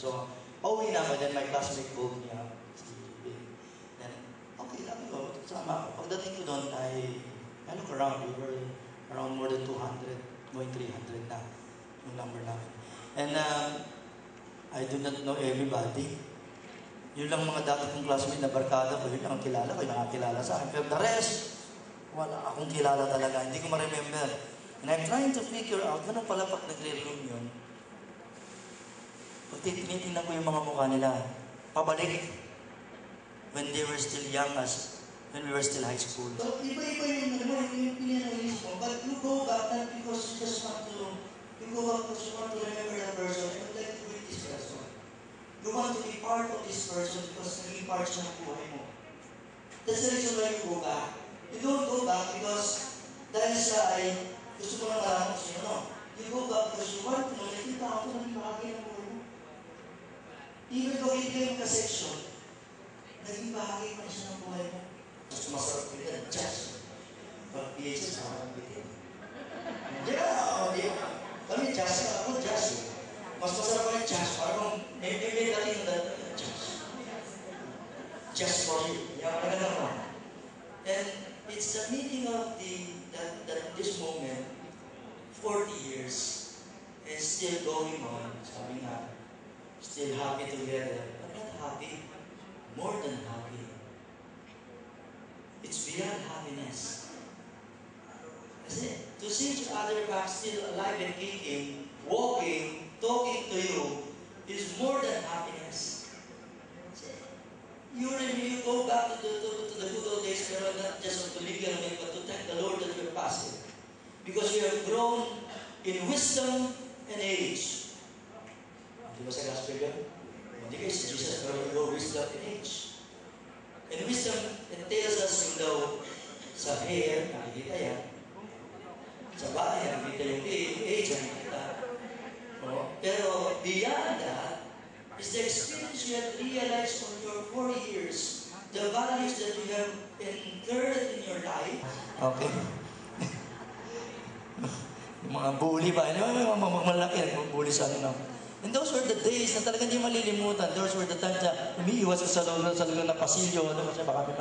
So, pauwi na ako, then my classmate called me up. Then, okay, sabi ko, sama ako. Pagdating ko doon, I look around, we were around more than 200, going 300 na, yung number namin. And I do not know everybody. Yun lang mga dati kong classmate na barkada ko, yun lang ang kilala ko, yung nakakilala sa akin. Pero the rest, wala akong kilala talaga, hindi ko ma-remember. And I'm trying to figure out, ganun pala pag nagre-reunion, pag tinitingnan ko yung mga mukha nila, pabalik, when they were still young, when we were still high school. So, iba-iba yung pinanalis mo, but you go back not because you just want to, you go back because you want to remember that person, and like to meet this person. You want to be part of this person because naging part siya ng buhay mo. That's the reason why you go back. You don't go back because dahil sa ay gusto mo lang malaman kung sino. You go back because you want to know, nakita ako ng bahagi ng buhay mo. Even though hindi kayo magka-section, naging bahagi pa siya ng buhay mo. Mas masarap ko yan, jazz. Pag PHS, parang bitin. Yeah, kami jazz ka, ako jazz. Mas masarap ko yung jazz, parang may dating na jazz. Jazz for you. Yeah, naman. And it's the meaning of that this moment, 40 years, and still going on, sabi nga, still happy together, but not happy, more than happy. It's beyond happiness. Kasi to see each other back still alive and kicking, walking, talking to you, is more than happiness. You go back to the good old days, pero not just to live your life, but to thank the Lord that you're passing. Because you have grown in wisdom and age. Di ba sa gospel yun? Hindi kayo si Jesus, pero you grow wisdom and age. And wisdom, it tells us yung daw sa hair, nakikita yan. Sa body, nakikita yung age, nakikita. Pero beyond that, is the experience you have realized on your 40 years, the values that you have incurred in your life. Okay. Yung mga bully ba? Ano yung mga malaki nagbubully sa ano? And those were the days na talagang hindi malilimutan. Those were the times na umiiwas sa loob na pasilyo. Ano kasi baka may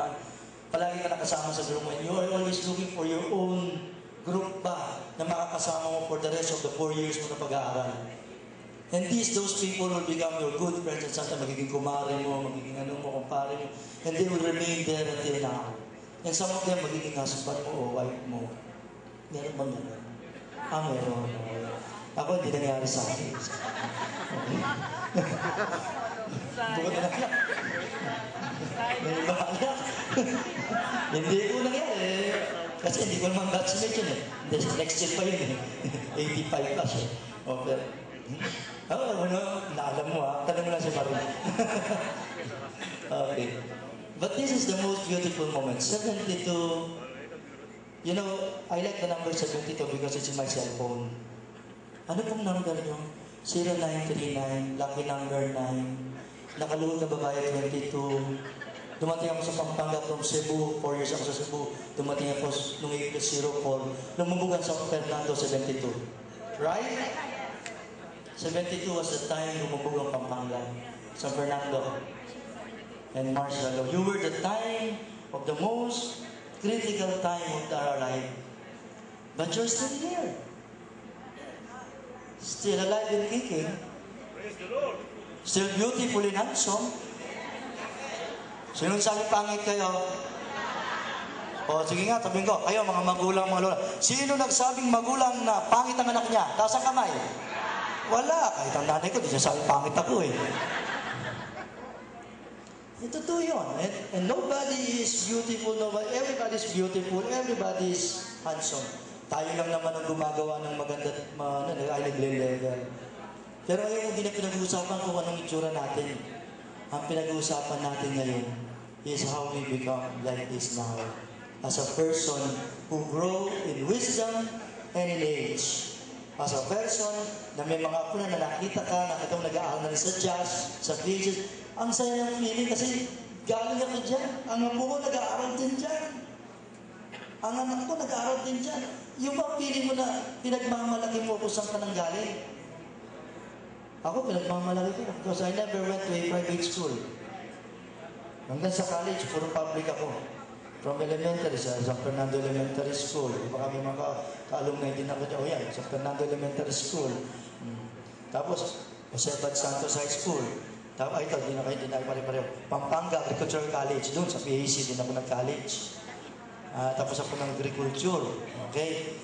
palagi ka nakasama sa group mo. You are always looking for your own group ba na makakasama mo for the rest of the 4 years mo na pag-aaral. And those people will become your good friends at sometimes magiging kumare mo, magiging ano mo, kumpare mo. And they will remain there until now. And some of them magiging husband mo o wife mo. Meron bang gano'n? Meron. Ako hindi nangyari sa akin. Bukod na anak. May ibang anak. Hindi ko nangyari. Kasi hindi ko naman batchmate yun eh. Next year pa yun eh. 85 pa siya. Okay. Naalam mo tanong mo lang si Marie. Okay. But this is the most beautiful moment. 72, you know, I like the number 72 because it's in my cell phone. Ano pong number nyo? 0939, lucky number 9, nakaluhod na babae 22, dumating ako sa Pampanga from Cebu, 4 years ako sa Cebu, dumating ako nung April 04, lumubugan sa Fernando 72. Right? 72 was the time lumubog ang Pampanga, San Fernando, and Marshall. You were the time of the most critical time of our life. But you're still here. Still alive and kicking. Praise the Lord. Still beautiful and handsome. Sino sabi pangit kayo? O sige nga, sabihin ko, kayo mga magulang, mga lola. Sino nagsabing magulang na pangit ang anak niya? Taas ang kamay. Wala. Kahit ang nanay ko, di siya sabi pangit ako eh. Totoo yun. And nobody is beautiful. Everybody is beautiful. Everybody is handsome. Tayo lang naman ang gumagawa ng maganda ay nagle-level. Pero ngayon, hindi na pinag-uusapan kung anong itsura natin. Ang pinag-uusapan natin ngayon is how we become like this now. As a person who grow in wisdom and in age. As a person na may mga apo na nakita ka, nakita mo nag-aaral na rin sa jazz, sa pages, ang saya ng feeling kasi galing ako dyan. Ang apo ko nag-aaral din dyan. Ang anak ko nag-aaral din dyan. Yung ba feeling mo na pinagmamalaki mo kung saan ka nang galing? Ako, pinagmamalaki ko because I never went to a private school. Hanggang sa college, puro public ako. From elementary sa San Fernando Elementary School. Baka may mga ka-alumni din ako dyan. O yan, San Fernando Elementary School. Tapos, Jose Bad Santos High School. Tapos, ito, hindi na pare-pareho. Pampanga Agricultural College. Doon, sa PAC, din ako nag-college. Tapos ako ng agriculture. Okay?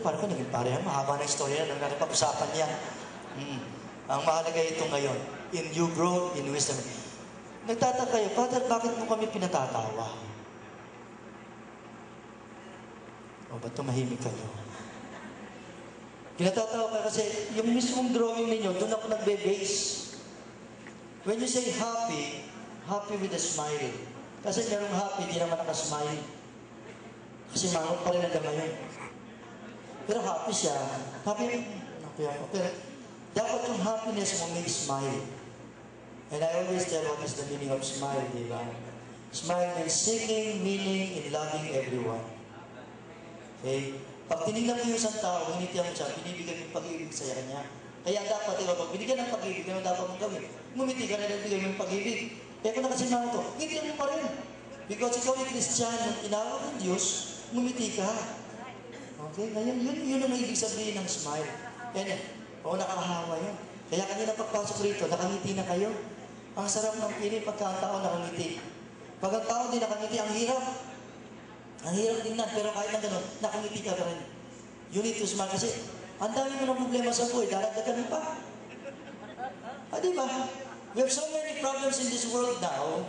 Parang ko naging parehan. Mahaba na istorya. Nang pag-usapan niya. Ang mahalaga ito ngayon. In you grow in wisdom. Nagtataka kayo, Father, bakit mo kami pinatatawa? O ba't tumahimik kayo? Pinatatawa kayo kasi yung mismong drawing ninyo, doon ako nagbe-base. When you say happy, happy with a smile. Kasi merong happy, di naman nakasmile. Kasi mangot pa rin ang dama yun. Pero happy siya. Happy, pero dapat yung happiness mo may smile. And I always tell what is the meaning of smile, di ba? Smile means seeking meaning in loving everyone. Okay? Pag tinignan mo yung isang tao, hinitiyan mo siya, binibigyan mo yung pag-ibig sa kanya. Kaya dapat, diba, pag binigyan ng pag-ibig, ano dapat mong gawin? Ngumiti ka na lang bigyan mo yung pag-ibig. Kaya kung nakasimama ito, ngitiyan mo pa rin. Because ikaw ay Kristiyano, tinawag ng Diyos, ngumiti ka. Okay? Ngayon, yun ang ibig sabihin ng smile. And, nakakahawa yun. Kaya kanina pagpasok rito, nakangiti na kayo. Ang sarap ng piling pagka ang tao nakangiti. Pag ang tao din nakangiti, ang hirap. Ang hirap din na, pero kahit na gano'n, nakangiti ka pa rin. You need to smile kasi ang dami mo ng problema sa buhay, daragdagan pa. Diba? We have so many problems in this world now.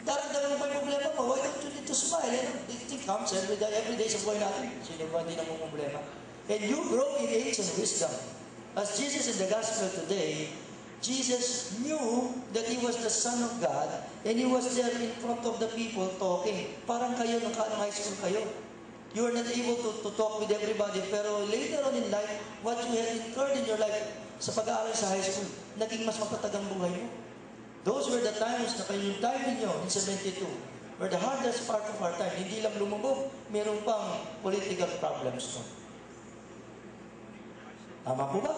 Daragdagan pa yung problema mo. Why don't you need to smile? It comes every day sa buhay natin. Sino ba hindi na mo problema? And you grow in age and wisdom. As Jesus in the gospel today, Jesus knew that He was the Son of God and He was there in front of the people talking. Parang kayo, nung high school kayo. You are not able to talk with everybody, pero later on in life, what you have incurred in your life sa pag-aaral sa high school, naging mas mapatagang buhay mo. Those were the times na kayo yung time ninyo in 72 were the hardest part of our time. Hindi lang lumubog, meron pang political problems no. Tama po ba?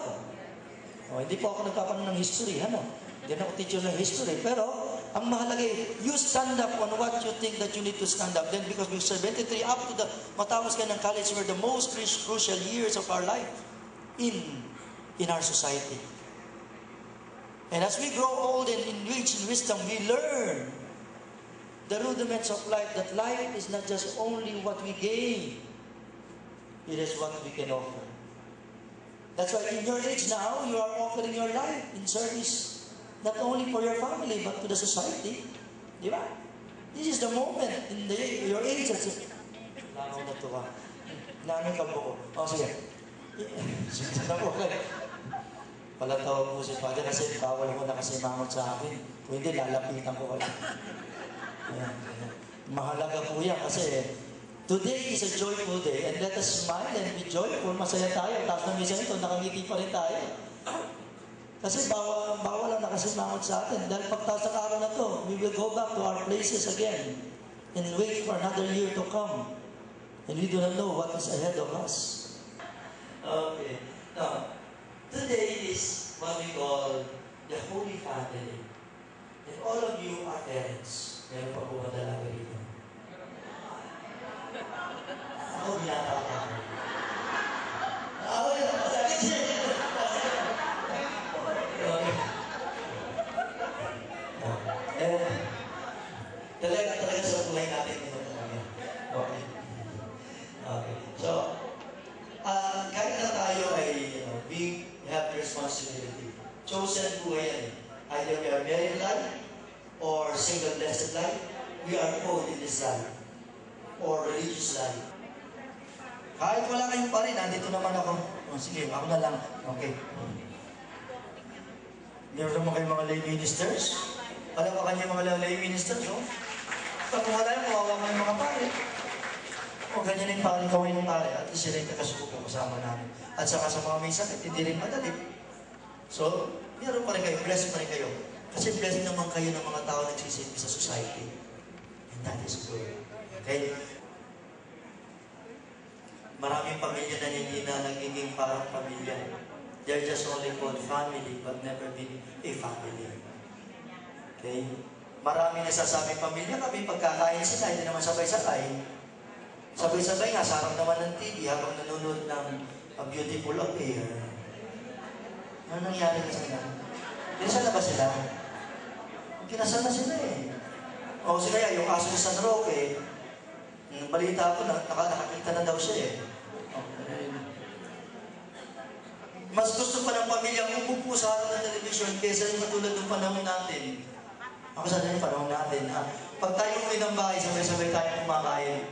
Hindi po ako nagpapaano ng history, ano? Hindi ako teacher ng history. Pero, ang mahalaga, you stand up on what you think that you need to stand up. Then, because we're 73, up to the, matapos kayo ng college, were the most crucial years of our life in our society. And as we grow old and in age and wisdom, we learn the rudiments of life, that life is not just only what we gain, it is what we can offer. That's why in your age now, you are offering your life in service, not only for your family, but to the society. Di ba? This is the moment in your age. Langaw na ito ka. Langaw ka po ko. Sige. Sige na po kayo. Palatawa po si Father kasi bawal mo na kasi mangot sa akin. Kung hindi, lalapitan ko kayo. Ayan. Mahalaga po yan kasi today is a joyful day and let us smile and be joyful. Masaya tayo. Tapos na minsan ito, nakangiti pa rin tayo. Kasi bawal lang nakasimangot sa atin. Dahil pagtaas ng araw na to, we will go back to our places again and wait for another year to come. And we do not know what is ahead of us. Okay. Now, today is what we call the Holy Family. And all of you are parents. Meron pa po madalaga dito. Ako binata ka. Ako yun. Masakit siya. Talaga sa buhay natin ito talaga. Okay. Okay. So, kahit na tayo ay, we have responsibility. Chosen buhay yan. Either we are married life or single blessed life, we are called in this life or religious life. Kahit wala kayong pa rin, nandito naman ako. Sige, ako na lang. Okay. Meron naman kayong mga lay ministers. Alam mo kanya mga lay ministers, no? Pag wala yung kawawa mo yung mga pare. O ganyan yung pare, kaway ng pare. At sila yung kakasuko kasama namin. At saka sa mga may sakit, hindi rin madali. So, meron pa rin kayo, blessed pa rin kayo. Kasi blessed naman kayo ng mga tao nagsisilbi sa society. And that is good. Okay? Maraming pamilya na hindi na nagiging parang pamilya. They're just only called family, but never been a family. Okay? Marami nagsasabing pamilya kami, pagkakain sila, hindi naman sabay-sabay. Sabay-sabay nga, sa harap naman ng TV habang nanonood ng A Beautiful Affair. Ano nangyari na sila? Kinasal na ba sila? Kinasal na sila eh. O kasi kaya yung aso ni San Roque, balita ako na nakakita na daw siya eh. Mas gusto pa ng pamilya umupo sa harap ng television kaysa yung katulad ng panahon natin. Ako sa yung panahon natin, ha? Pag tayo uwi ng bahay, sabay-sabay tayo kumakain.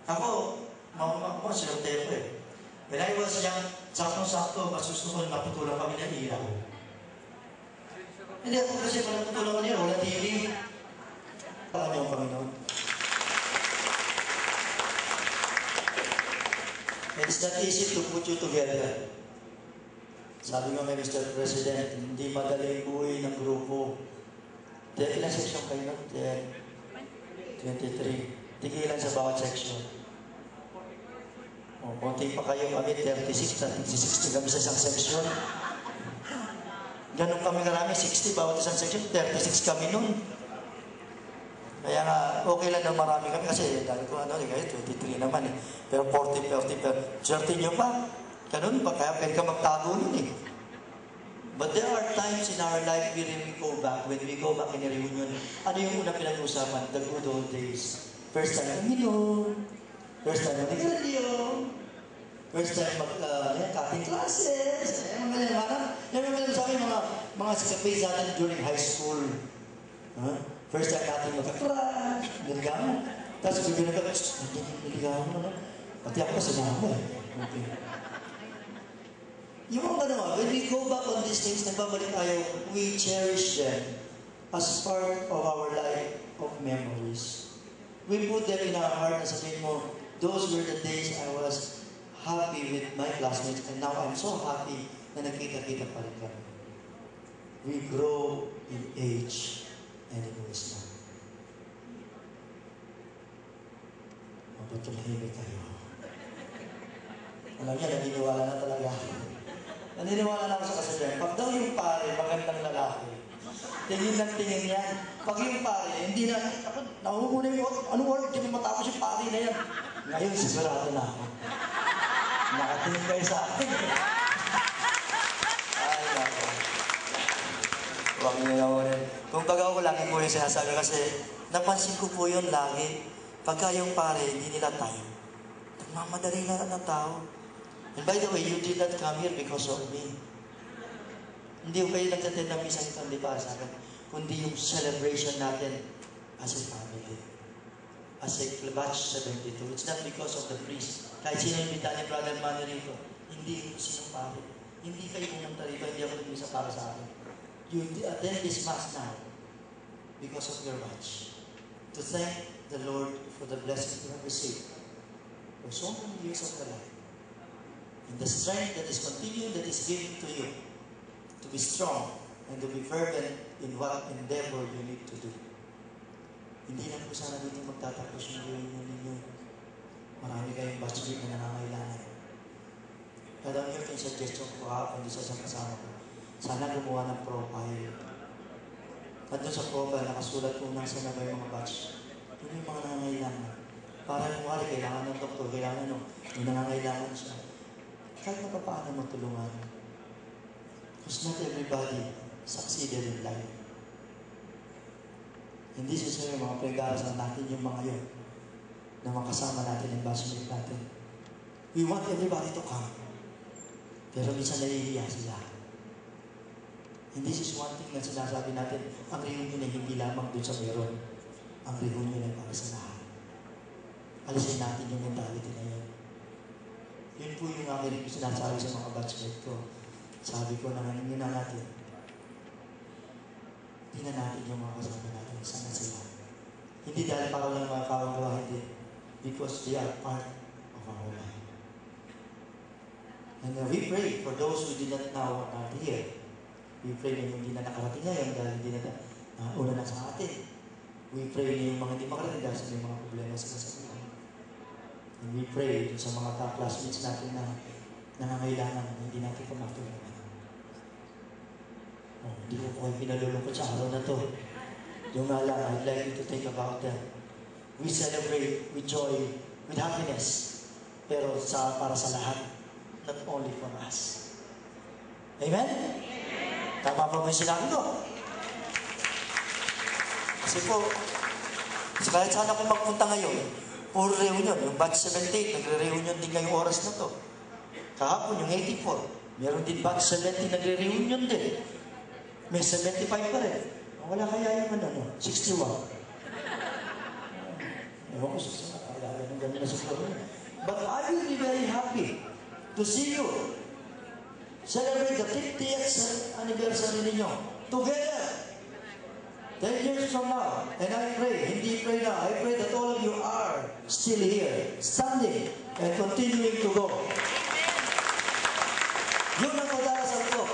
Ako, sinunte ko eh. When I was young, sakto-sakto, mas gusto ko naputulang kami ng ilaw. Hindi ako kasi pag naputulang kami, wala TV. Alam niyo ang Panginoon. It's not easy to put you together. Sabi nga may Mr. President, hindi madaling buhay ng grupo. Ilang section kayo na? 23. Tigilan sa bawat section. O, konti pa kayo kami, 36, 60 kami sa isang section. Ganun kami karami, 60 bawat isang section, 36 kami nun. Kaya nga, okay lang na marami kami kasi dahil ko ano, guys, 23 naman eh. Pero 40, certain nyo pa. Ganun pa, kaya pwede ka magtago nun eh. But there are times in our life when we go back in a reunion, ano yung unang pinag-usapan? The good old days. First time uminom, first time mag-radio, first time cutting classes, yung mga sa akin, mga sakapay sa atin during high school. First time natin magka-crush, niligawan. Tapos bibigyan na niligawan mo na. Pati ako sa nama eh. Okay. Yung mga naman, when we go back on these things, nagbabalik tayo, we cherish them as part of our life of memories. We put them in our heart na sabihin mo, those were the days I was happy with my classmates and now I'm so happy na nagkita-kita pa rin kami. We grow in age and in wisdom. Ba't tumahimik kayo? Alam niya, naniniwala na talaga ako. Naniniwala na ako sa kasabihan. Pag daw yung pare, magandang lalaki, tingin ng tingin yan. Pag yung pare, hindi na, ako, nahuhuna yung anong word, hindi matapos yung pare na yan. Ngayon, sigurado na ako. Nakatingin kayo sa akin. Ay, ako. Huwag niyo na ulit. Kung baga ako lagi po yung sinasabi kasi, napansin ko po yun lagi. Pagka yung pare, hindi nila tayo. Nagmamadali na ng tao. And by the way, you did not come here because of me. Hindi ko kayo nagtatend ng isang hindi para sa akin, kundi yung celebration natin as a family. As a batch 72. It's not because of the priest. Kahit sino yung bita ni Brother Manny rito, hindi ko sino pare. Hindi kayo pumunta rito, hindi ako nag-isa para sa akin. You attend this mass now because of your batch. To thank the Lord for the blessing you have received for so many years of your life. And the strength that is continued, that is given to you, to be strong and to be fervent in what endeavor you need to do. Hindi lang po sana dito magtatapos yung reunion ninyo. Marami kayong batchmate na nangangailangan. Kaya dami yung suggestion ko kahapon doon sa kasama ko. Sana gumawa ng profile. At doon sa profile, nakasulat kung nasa na ba yung mga batch. Yun yung mga nangangailangan. Para kung wala, kailangan ng doktor, kailangan ng may nangangailangan siya. Kahit na paano matulungan. Because not everybody succeeded in life. Hindi siya mga pinag-aarasan natin yung mga yun na makasama natin yung batchmate natin. We want everybody to come. Pero minsan nahihiya sila. Hindi is one thing na sinasabi natin, ang reunion ay hindi lamang dun sa meron. Ang reunion ay para sa lahat. Alisin natin yung mentality na yun. Yun po yung aking sinasabi sa mga batchmate ko. Sabi ko na hindi na natin yung mga kasama natin. Sana sila. Hindi dahil para lang mga kawagawa, hindi. Because they are part of our life. And we pray for those who did not now are not here. We pray na yung hindi na nakarating ngayon dahil hindi na una na sa atin. We pray na yung mga hindi makarating dahil sa may mga problema sila sa buhay. And we pray sa mga classmates natin na nangangailangan, hindi natin pa matulungan. Hindi ko po kayo pinalulungkot sa araw na to. Yung nga lang, I'd like you to think about that. We celebrate with joy, with happiness, pero para sa lahat, not only for us. Amen? Tama po yung sinabi ko. Kasi po, kahit saan ako magpunta ngayon, puro reunion. Yung batch 78, nagre-reunion din ngayong oras na to. Kahapon, yung 84, meron din batch 70, nagre-reunion din. May 75 pa rin. Wala kaya yung 61. Ewan ko, 61. Kaya ng ganda na sa floor. But I will be very happy to see you celebrate the 50th anniversary ninyo together 10 years from now. And I pray, hindi pray na, I pray that all of you are still here, standing and continuing to go. Yun ang pagdarasal ko.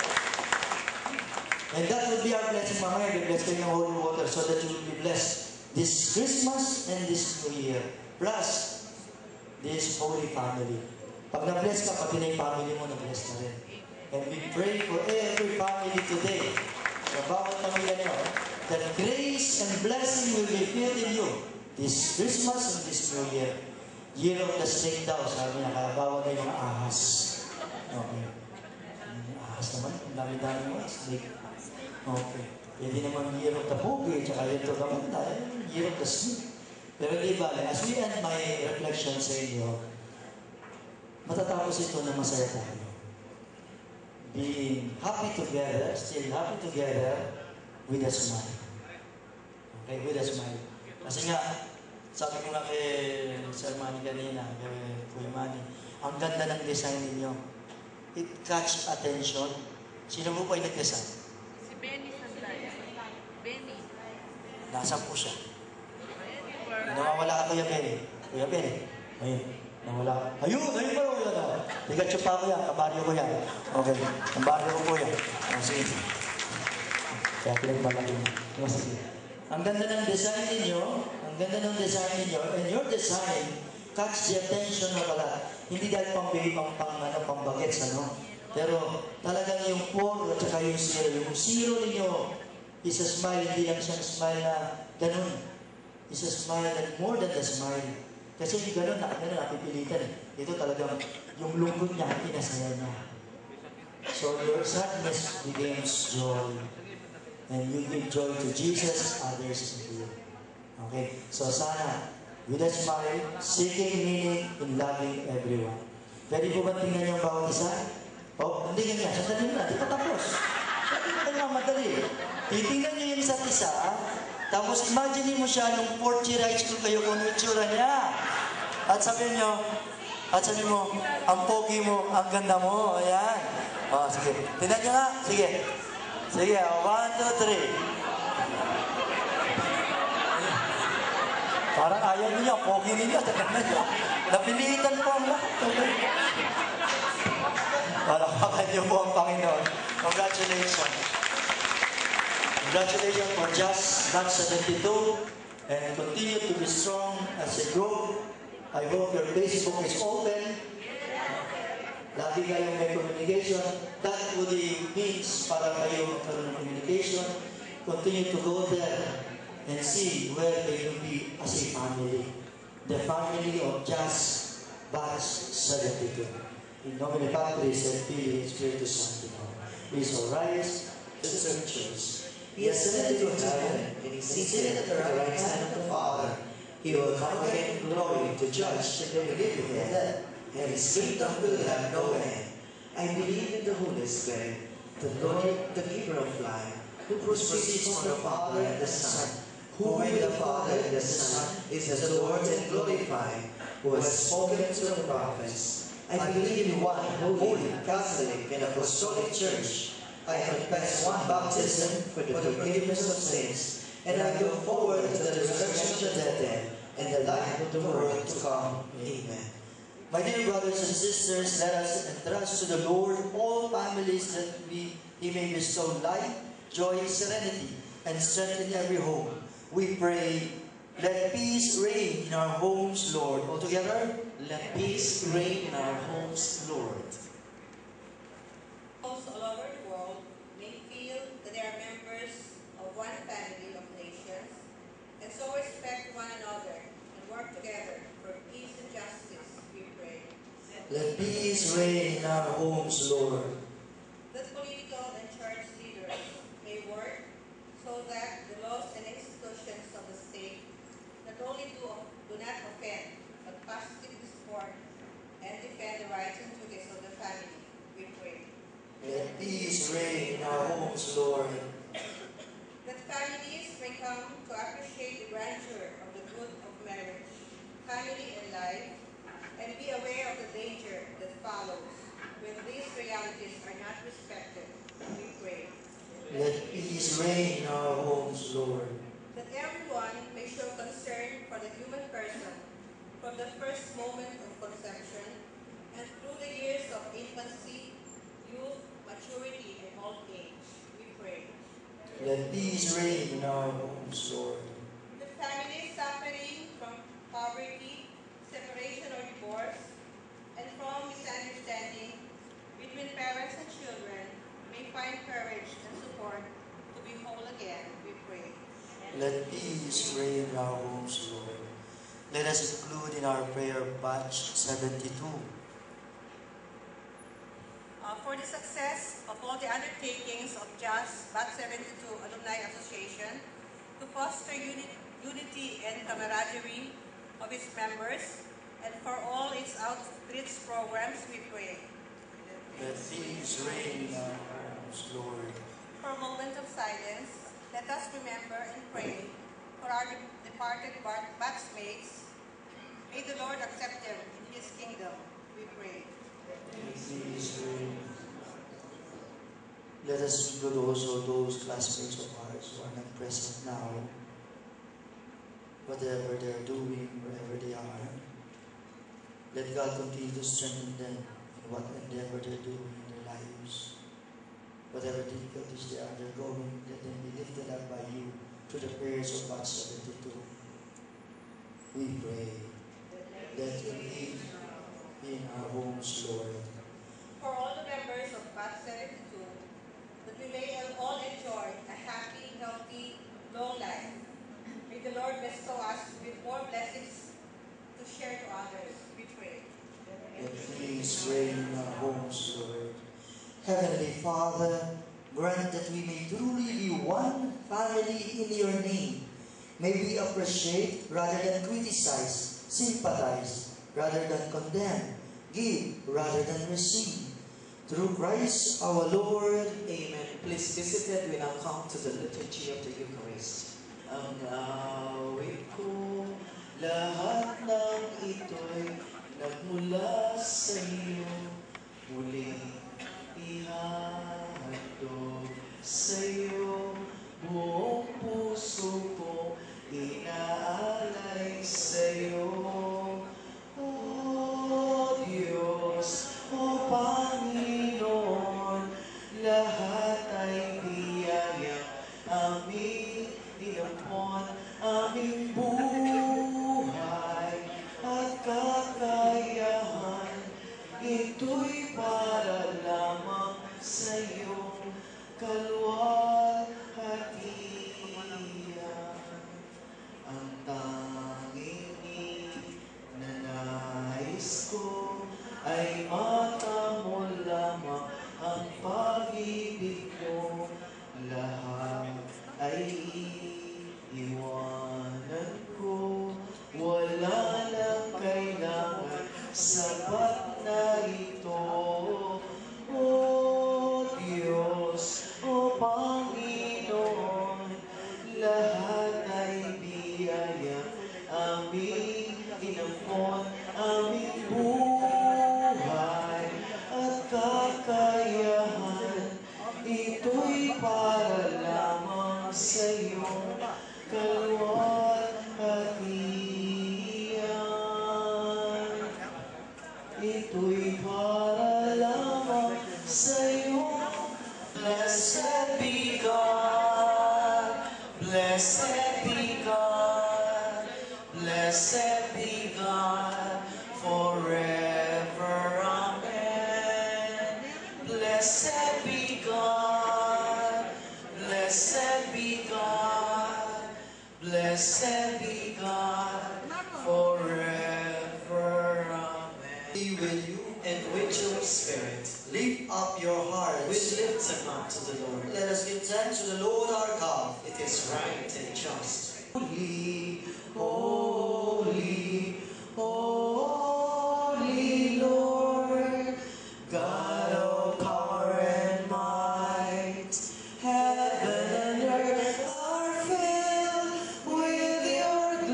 And that will be our blessing. Mamaya, be blessed kayo ng holy water so that you will be blessed this Christmas and this New Year. Plus, this holy family. Pag na-bless ka, pati na yung family mo, na-bless na rin. And we pray for every family today, sa bawat pamilya nyo, that grace and blessing will be filled in you this Christmas and this New Year. Year of the snake daw, sabi niya, kaya bawal na yung mga ahas. Okay. Ahas naman, ang dami-dami mga snake. Okay. Hindi naman year of the boogie, tsaka year of the maganda, year of the snake. Pero di ba, as we end my reflection sa inyo, matatapos ito na masaya tayo. Being happy together, still happy together, with a smile. Okay, with a smile. Kasi nga, sabi ko nga kay Sir Manny kanina, kay Kuya Manny, ang ganda ng design ninyo. It catch attention. Sino mo po ay nag-design? Si Benny Sandaya. Benny. Nasaan po siya? Nawawala ka, Kuya Benny. Kuya Benny. Ayun. Nawala ka. Ayun pa rin Kuya na. Tigatso pa ko yan. Kabaryo ko yan. Okay. Kabaryo ko po yan. Sige. Kaya pinagbalagin mo. Sige. Ang ganda ng design ninyo. Ang ganda ng design ninyo. And your design catch the attention of a lot. Hindi dahil pang-bagets, ano? Pero talagang yung 4 at saka yung 0. Yung 0 ninyo is a smile. Hindi lang siyang smile na ganun. Is a smile and more than the smile. Kasi yung gano'n, napipilitan. Ito talagang, yung lungkot niya, pinasaya niya. So your sadness becomes joy. And you give joy to Jesus, others, and you. Okay? So sana, with a smile, seeking meaning in loving everyone. Pwede po ba tingnan niyo ang bawat isa? Oh, hindi ganyan. Sandali na, di pa tapos. Pwede pa kayo madali. Titingnan niyo yung isa't isa, tapos imagine mo siya nung 4th year high school kayo kung itsura niya. At sabihin mo, ang pogi mo, ang ganda mo. Ayan. O, sige. Tingnan niyo nga. Sige. Sige, 1, 2, 3. Parang ayaw niya, pogi niya. Napilitan po ang lahat. Okay. Palakpakan niyo po ang Panginoon. Congratulations. Congratulations for just batch 72 and continue to be strong as a group. I hope your Facebook is open. Lagi kayong may communication. That would means para kayo magkaroon ng communication. Continue to go there and see where they will be as a family. The family of just batch 72. In nomine Patris et Filii et Spiritus Sancti. Please all rise. The scriptures. He ascended to heaven, and he seated at the right hand of the Father. He will come again in glory to judge the living and the dead, and his kingdom will have no end. I believe in the Holy Spirit, the Lord, the giver of life, who proceeds from the Father and the Son, who with the Father and the Son is adored and glorified, who has spoken to the prophets. I believe in one holy, Catholic, and Apostolic Church. I confess one baptism for the forgiveness of sins, and I look forward to the resurrection of the dead and the life of the world to come. Amen. My dear brothers and sisters, let us entrust to the Lord all families that He may bestow life, joy, serenity, and strength in every home. We pray, let peace reign in our homes, Lord. All together, Let peace reign in our homes, Lord. souls all over the world may feel that they are members of one family of nations, and so respect one another and work together for peace and justice, we pray. Let peace reign in our homes, Lord. That political and church leaders may work so that the laws and institutions of the state not only do not offend, but positively support and defend the rights and duties of the family, we pray. Let peace reign in our homes, Lord. That families may come to appreciate the grandeur of the good of marriage, family, and life, and be aware of the danger that follows when these realities are not respected, we pray. Let peace reign in our homes, Lord. That everyone may show concern for the human person from the first moment of conception and through the years of infancy, youth, maturity, and old age, we pray. Let peace reign in our homes, Lord. The families suffering from poverty, separation or divorce, and from misunderstanding between parents and children may find courage and support to be whole again, we pray. Let peace reign in our homes, Lord. Let us include in our prayer batch 72. For the success of all the undertakings of JAS Batch 72 Alumni Association to foster unity and camaraderie of its members, and for all its outreach programs, we pray. Let peace reign in our homes, Lord. For a moment of silence, let us remember and pray for our departed batchmates. May the Lord accept them in His kingdom, we pray. Let peace reign. Let us include also those classmates of ours who are not present now. Whatever they are doing, wherever they are, let God continue to strengthen them in what endeavor they're doing in their lives. Whatever difficulties they are undergoing, let them be lifted up by you through the prayers of Batch 72. We pray that you live in our homes, Lord. For all the members of Batch 72, that we may all enjoy a happy, healthy, long life. May the Lord bestow us with more blessings to share to others, we pray. Let peace reign in our homes, Lord. Heavenly Father, grant that we may truly be one family in your name. May we appreciate rather than criticize, sympathize rather than condemn, give rather than receive. Through Christ our Lord. Amen. Please be seated. We now come to the liturgy of the Eucharist. Ang awit ko, lahat ng ito'y nagmula sa iyo. Muling ihahandog sa iyo. Buong puso ko inaalay sa iyo. O Diyos, O Panginoon, lahat ay biyayang aming inampon, aming buhay at kakayahan. Ito'y para lamang sa iyong kalwalhatian. Ang tanging ninanais ko ay matamo lamang ang pag-ibig mo. Lahat ay iiwanan ko. Wala nang kailangan, sapat na ito. O Diyos, O Panginoon, lahat ay biyaya, aming inampon, aming buhay at kakayahan. Ito'y para lamang sa iyong kalwalhatian. Ito'y para lamang sa iyong blessed be God, blessed be God, blessed be God forever. Amen. Blessed be Blessed be God, blessed be God, forever. Amen. Be with you. And with your spirit, Lift up your we hearts. lift them up to the Lord. Let us give thanks to the Lord our God. It is right and just. Holy, holy, holy Lord, God of power and might, heaven and earth are filled with your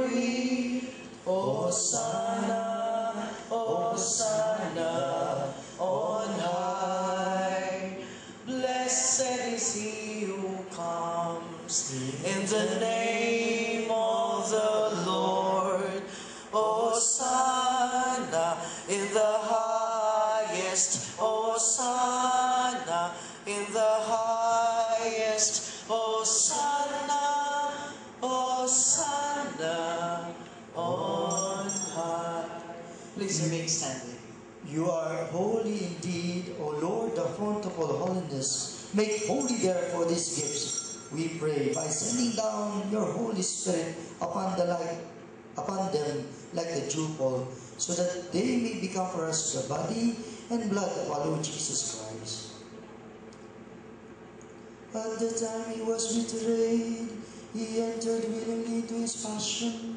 glory. Hosanna, Hosanna, on high. Blessed is he who comes in the name of the Lord. Hosanna in the highest. Hosanna in the highest. Hosanna, Hosanna on high. Please remain standing. You are holy indeed, O Lord, the fount of all holiness. Make holy therefore these gifts, we pray, by sending down your Holy Spirit upon them like the dewfall, so that they may become for us the body and blood of our Lord Jesus Christ. At the time he was betrayed, he entered willingly into his passion.